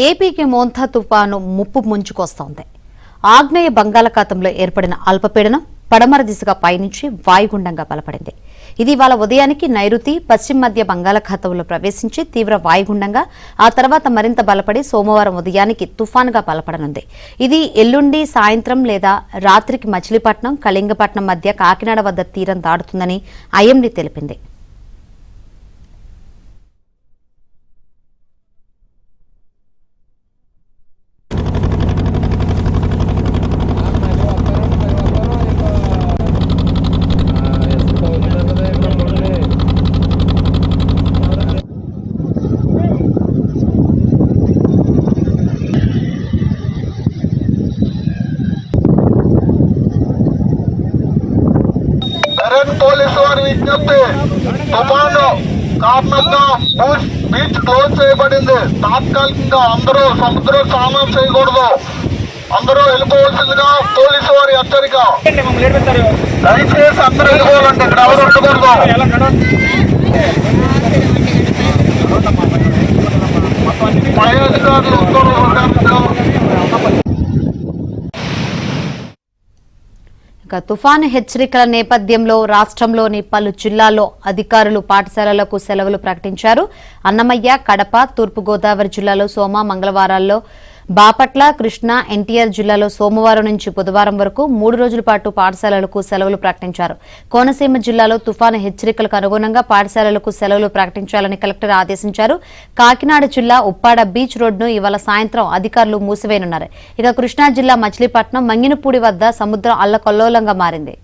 ఏపీకి మోంతా తుఫాను ముప్పు ముంచుకొస్తోంది. ఆగ్నేయ బంగాళాఖాతంలో ఏర్పడిన అల్పపీడనం పడమర దిశగా పయనించి వాయుగుండంగా బలపడింది. ఇది ఇవాళ ఉదయానికి నైరుతి పశ్చిమ మధ్య బంగాళాఖాతంలో ప్రవేశించి తీవ్ర వాయుగుండంగా ఆ తర్వాత మరింత బలపడి సోమవారం ఉదయానికి తుఫానుగా బలపడనుంది. ఇది ఎల్లుండి సాయంత్రం లేదా రాత్రికి మచిలీపట్నం, కళింగపట్నం మధ్య కాకినాడ వద్ద తీరం దాటుతుందని ఐఎండీ తెలిపింది. పోలీసు వారి విజ్ఞప్తి, తుఫాను కారణంగా బీచ్ క్లోజ్ చేయబడింది. తాత్కాలికంగా అందరూ సముద్ర స్నానం చేయకూడదు, అందరూ వెళ్ళిపోవలసిందిగా పోలీసు వారి హెచ్చరిక. దయచేసి అందరూ వెళ్ళిపోవాలండి, ఇక్కడ ఎవరు ఉండకూడదు. పై అధికారులు ఉత్తర్వులు. తుఫాను హెచ్చరికల నేపథ్యంలో రాష్ట్రంలోని పలు జిల్లాల్లో అధికారులు పాఠశాలలకు సెలవులు ప్రకటించారు. అన్నమయ్య, కడప, తూర్పుగోదావరి జిల్లాలో సోమ, మంగళవారాల్లో బాపట్ల, కృష్ణా, ఎన్టీఆర్ జిల్లాలో సోమవారం నుంచి బుధవారం వరకు 3 రోజుల పాటు పాఠశాలలకు సెలవులు ప్రకటించారు. కోనసీమ జిల్లాలో తుఫాను హెచ్చరికలకు అనుగుణంగా పాఠశాలలకు సెలవులు ప్రకటించాలని కలెక్టర్ ఆదేశించారు. కాకినాడ జిల్లా ఉప్పాడ బీచ్ రోడ్డును ఇవాళ సాయంత్రం అధికారులు మూసివేయనున్నారు. ఇక కృష్ణా జిల్లా మచిలీపట్నం, మంగినపూడి వద్ద సముద్రం అల్లకల్లోలంగా మారింది.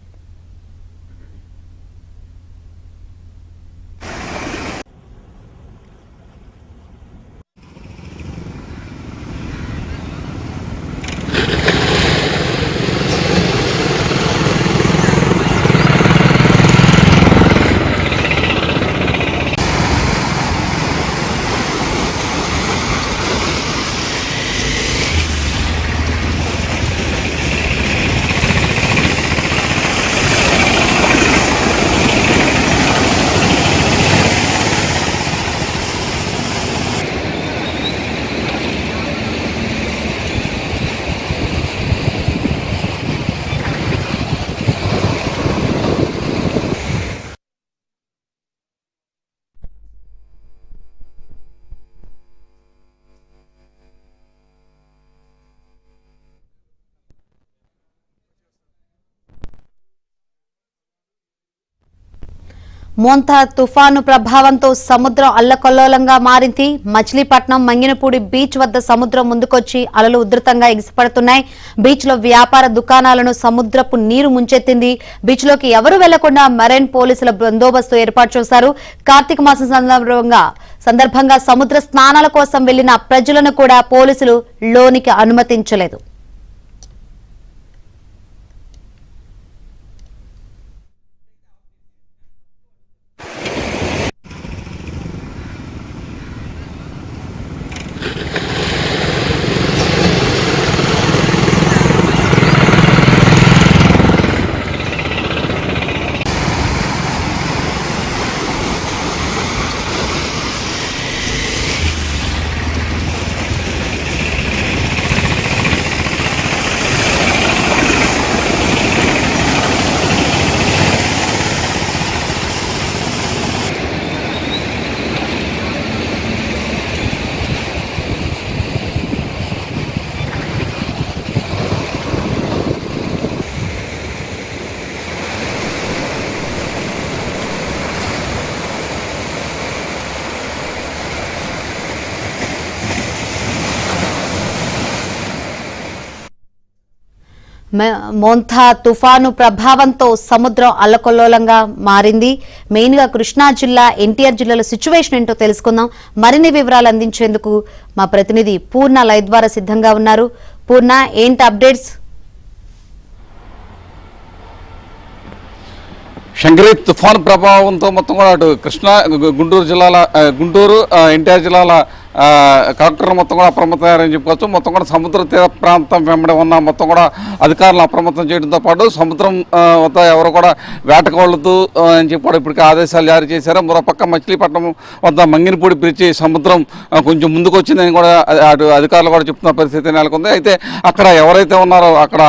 మోంతా తుఫాను ప్రభావంతో సముద్రం అల్లకల్లోలంగా మారింది. మచిలీపట్నం, మంగినపూడి బీచ్ వద్ద సముద్రం ముందుకొచ్చి అలలు ఉధృతంగా ఎగిసిపడుతున్నాయి. బీచ్ లో వ్యాపార దుకాణాలను సముద్రపు నీరు ముంచెత్తింది. బీచ్ లోకి ఎవరూ వెళ్లకుండా మెరైన్ పోలీసుల బందోబస్తు ఏర్పాటు చేశారు. కార్తీక మాసం సందర్భంగా సముద్ర స్నానాల కోసం వెళ్లిన ప్రజలను కూడా పోలీసులు లోనికి అనుమతించలేదు. మోంతా తుఫాను ప్రభావంతో సముద్రం అల్లకల్లోలంగా మారింది. మెయిన్ గా కృష్ణా జిల్లా, ఎన్టీఆర్ జిల్లాలో సిచ్యువేషన్ ఏంటో తెలుసుకుందాం. మరిన్ని వివరాలు అందించేందుకు మా ప్రతినిధి పూర్ణ లైవ్ ద్వారా సిద్ధంగా ఉన్నారు. పూర్ణ, ఏంటి అప్డేట్స్? శంకరి, తుఫాను ప్రభావంతో మొత్తం కూడా అటు కృష్ణా, గుంటూరు, ఎన్టీఆర్ జిల్లాల కలెక్టర్లు మొత్తం కూడా అప్రమత్తమయ్యారని చెప్పుకోవచ్చు. మొత్తం కూడా సముద్ర తీర ప్రాంతం వెంబడి ఉన్న మొత్తం కూడా అధికారులను అప్రమత్తం చేయడంతో పాటు సముద్రం వద్ద ఎవరు కూడా వేటకోళ్ళదు అని చెప్పి కూడా ఇప్పటికే ఆదేశాలు జారీ చేశారు. మరోపక్క మచిలీపట్నం వద్ద మంగినపూడి బ్రిడ్జి సముద్రం కొంచెం ముందుకు వచ్చిందని కూడా అటు అధికారులు కూడా చెప్తున్న పరిస్థితి నెలకొంది. అయితే అక్కడ ఎవరైతే ఉన్నారో అక్కడ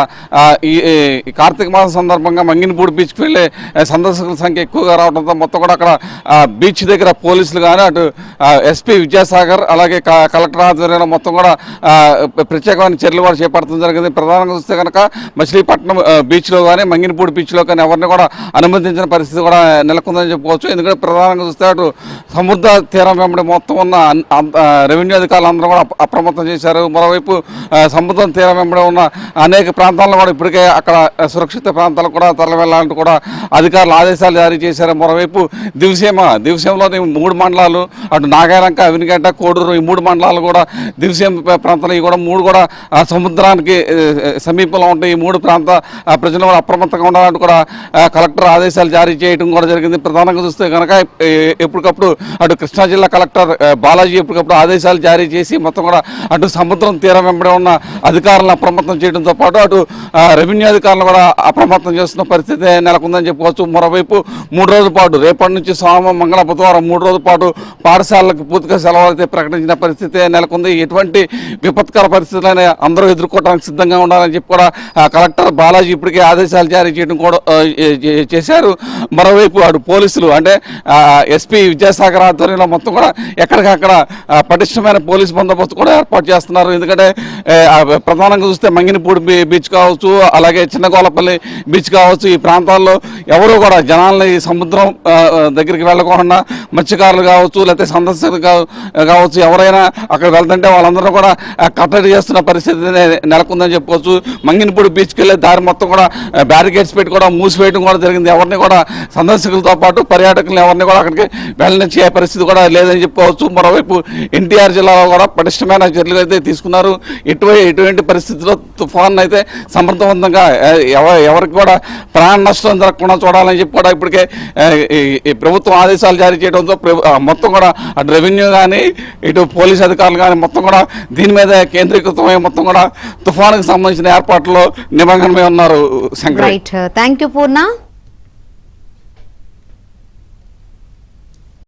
ఈ కార్తీక మాసం సందర్భంగా మంగినపూడి బీచ్కి వెళ్ళే సందర్శకుల సంఖ్య ఎక్కువగా రావడంతో మొత్తం కూడా అక్కడ బీచ్ దగ్గర పోలీసులు కానీ అటు ఎస్పీ విద్యాసాగర్ అలాగే కలెక్టర్ ఆధ్వర్యంలో మొత్తం కూడా ప్రత్యేకమైన చర్యలు కూడా చేపట్టడం జరిగింది. ప్రధానంగా చూస్తే కనుక మచిలీపట్నం బీచ్లో కానీ మంగినపూడి బీచ్లో కానీ ఎవరిని కూడా అనుమతించిన పరిస్థితి కూడా నెలకొందని చెప్పుకోవచ్చు. ఎందుకంటే ప్రధానంగా చూస్తే అటు సముద్ర తీరం వెంబడి మొత్తం ఉన్న రెవెన్యూ అధికారులు అందరూ కూడా అప్రమత్తం చేశారు. మరోవైపు సముద్రం తీరం వెంబడి ఉన్న అనేక ప్రాంతాలను కూడా ఇప్పటికే అక్కడ సురక్షిత ప్రాంతాలకు కూడా తరలి వెళ్ళాలంటూ కూడా అధికారులు ఆదేశాలు జారీ చేశారు. మరోవైపు దివసీమలోని 3 మండలాలు అటు నాగాలంక, అవినిగడ్డ, కోడూరు ఈ 3 మండలాలు కూడా దివసీమ ప్రాంతాలు కూడా 3 కూడా సముద్రానికి సమీపంలో ఉంటాయి. ఈ 3 ప్రాంత ప్రజలు కూడా అప్రమత్తంగా ఉండాలంటూ కూడా కలెక్టర్ ఆదేశాలు జారీ చేయడం కూడా జరిగింది. ప్రధానంగా చూస్తే కనుక ఎప్పటికప్పుడు అటు కృష్ణా జిల్లా కలెక్టర్ బాలాజీ ఎప్పటికప్పుడు ఆదేశాలు జారీ చేసి మొత్తం కూడా అటు సముద్రం తీరం వెంబడి ఉన్న అధికారులను అప్రమత్తం చేయడంతో పాటు అటు రెవెన్యూ అధికారులను కూడా అప్రమత్తం చేస్తున్న పరిస్థితి నెలకొందని చెప్పుకోవచ్చు. మరోవైపు 3 రోజుల పాటు రేపటి నుంచి సోమవారం, మంగళ, బుధవారం 3 రోజుల పాటు పాఠశాలలకు పూర్తిగా సెలవు అయితే ప్రకటించిన పరిస్థితి నెలకొంది. ఎటువంటి విపత్కర పరిస్థితులైనా అందరూ ఎదుర్కోవడానికి సిద్ధంగా ఉండాలని చెప్పి కూడా కలెక్టర్ బాలాజీ ఇప్పటికే ఆదేశాలు జారీ చేయడం కూడా చేశారు. మరోవైపు అటు పోలీసులు అంటే ఎస్పీ విద్యాసాగర్ ఆధ్వర్యంలో మొత్తం కూడా ఎక్కడికక్కడ పటిష్టమైన పోలీసు బందోబస్తు కూడా ఏర్పాటు చేస్తున్నారు. ఎందుకంటే ప్రధానంగా చూస్తే మంగినపూడి బీచ్ కావచ్చు, అలాగే చిన్నగోలపల్లి బీచ్ కావచ్చు, ఈ ప్రాంతాల్లో ఎవరు కూడా జనాల్ని సముద్రం దగ్గరికి వెళ్ళకుండా మత్స్యకారులు కావచ్చు లేకపోతే సందర్శకులు కావచ్చు ఎవరైనా అక్కడ వెళ్తుంటే వాళ్ళందరూ కూడా కట్టడి చేస్తున్న పరిస్థితి నెలకొందని చెప్పుకోవచ్చు. మంగినపూడి బీచ్కి వెళ్ళే దారి మొత్తం కూడా బ్యారికేడ్స్ పెట్టి కూడా మూసివేయడం కూడా జరిగింది. ఎవరిని కూడా సందర్శకులతో పాటు పర్యాటకులను ఎవరిని కూడా అక్కడికి వెళ్ళనిచ్చే పరిస్థితి కూడా లేదని చెప్పుకోవచ్చు. మరోవైపు ఎన్టీఆర్ జిల్లాలో కూడా పటిష్టమైన చర్యలు అయితే తీసుకున్నారు. ఎటువంటి పరిస్థితుల్లో తుఫాన్ అయితే సమర్థవంతంగా ఎవరికి కూడా ప్రాణ నష్టం జరగకుండా చూడాలని చెప్పి కూడా ఇప్పటికే ప్రభుత్వం ఆదేశాలు జారీ చేయడంతో మొత్తం కూడా అటు రెవెన్యూ కానీ ఇటు పోలీస్ అధికారులు కానీ మొత్తం కూడా దీని మీద కేంద్రీకృతమై మొత్తం కూడా తుఫానుకు సంబంధించిన ఏర్పాట్లు నిమగ్నమై ఉన్నారు. Shankar, thank you Purna.